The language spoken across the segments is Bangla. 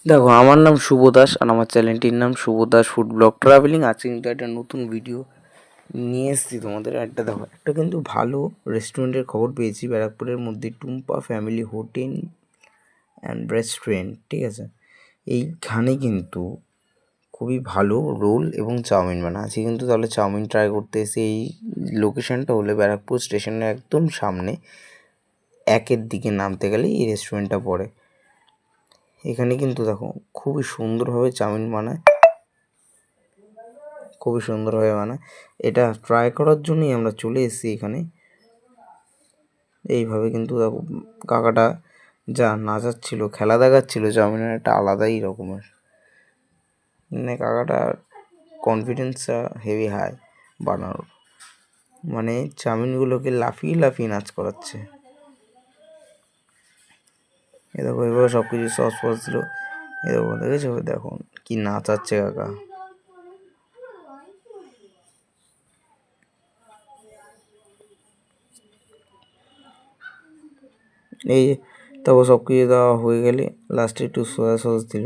দেখো, আমার নাম শুভ দাস আর আমার চ্যানেলটির নাম শুভ দাস ফুড ব্লগ ট্রাভেলিং। আজকে কিন্তু একটা নতুন ভিডিও নিয়ে এসেছি তোমাদের। দেখো, একটা কিন্তু ভালো রেস্টুরেন্টের খবর পেয়েছি ব্যারাকপুরের মধ্যে, Tumpa family hotel and restaurant, ঠিক আছে। এইখানে কিন্তু খুবই ভালো রোল এবং চাউমিন বানায়। আজকে কিন্তু তাহলে চাউমিন ট্রাই করতে এসে এই লোকেশনটা হলে ব্যারাকপুর স্টেশনের একদম সামনে, একের দিকে নামতে গেলে এই রেস্টুরেন্টটা পড়ে। এখানে কিন্তু দেখো খুবই সুন্দরভাবে চাউমিন বানায়, খুবই সুন্দরভাবে বানায়। এটা ট্রাই করার জন্যই আমরা চলে এসেছি এখানে। এইভাবে কিন্তু দেখো কাকাটা যা নাচাচ্ছিল, খেলা দেখাচ্ছিল চাউমিনের একটা আলাদাই রকমের, মানে কাকাটার কনফিডেন্সটা হেভি হাই বানানোর, মানে চাউমিনগুলোকে লাফিয়ে লাফিয়ে নাচ করাচ্ছে। এ দেখো এবার সব কিছু সস ফস দিল, এ দেখো দেখেছো, দেখো কি নাচাচ্ছে কাকা। এই তারপর সব কিছু দেওয়া হয়ে গেলে লাস্টে একটু সয়া সস দিল,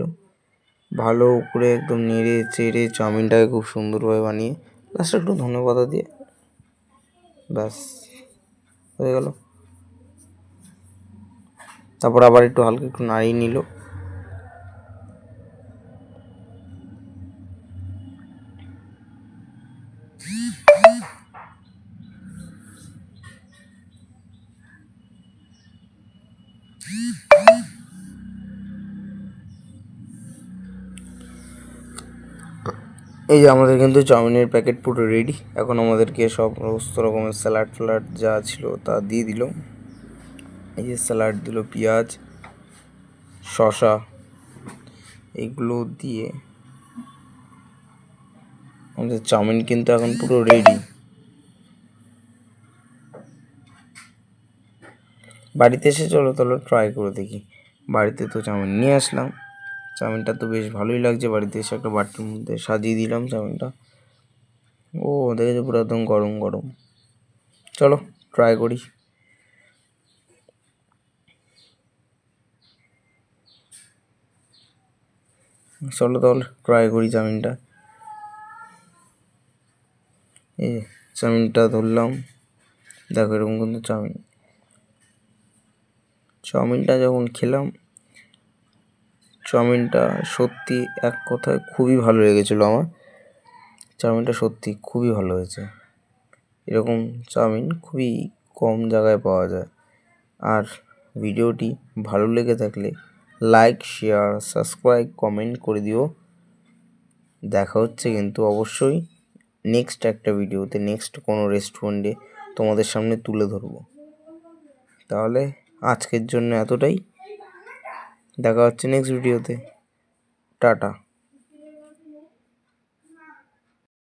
ভালো করে একদম নেড়ে চেড়ে চাউমিনটাকে খুব সুন্দরভাবে বানিয়ে লাস্টে একটু ধনেপাতা দিয়ে ব্যাস হয়ে গেল। তারপর আবার একটু হালকা একটু নাড়িয়ে নিল। এই যে আমাদের কিন্তু চাউমিনের প্যাকেট পুরো রেডি। এখন আমাদেরকে সমস্ত রকমের স্যালাড ফ্যালাড যা ছিল তা দিয়ে দিল। এই যে স্যালাড দিল, পেঁয়াজ, শসা, এগুলো দিয়ে আমাদের চাউমিন কিন্তু এখন পুরো রেডি। বাড়িতে এসে চলো তাহলে ট্রাই করে দেখি। বাড়িতে তো চাউমিন নিয়ে আসলাম, চাউমিনটা তো বেশ ভালোই লাগছে। বাড়িতে এসে একটা বাটির মধ্যে সাজিয়ে দিলাম চাউমিনটা। ও দেখেছো পুরো একদম গরম গরম। চলো ট্রাই করি। চলো তাহলে ট্রাই করি চাউমিনটা। এই চাউমিনটা ধরলাম, দেখো এরকম কিন্তু চাউমিনটা যখন খেলাম, চাউমিনটা সত্যি এক কথায় খুবই ভালো লেগেছিলো আমার। চাউমিনটা সত্যি খুবই ভালো হয়েছে। এরকম চাউমিন খুবই কম জায়গায় পাওয়া যায়। আর ভিডিওটি ভালো লেগে থাকলে লাইক, শেয়ার, সাবস্ক্রাইব, কমেন্ট করে দিও। দেখা হচ্ছে কিন্তু অবশ্যই নেক্সট একটা ভিডিওতে, নেক্সট কোনো রেস্টুরেন্টে তোমাদের সামনে তুলে ধরবো। তাহলে আজকের জন্য এতটাই, দেখা হচ্ছে নেক্সট ভিডিওতে। টাটা।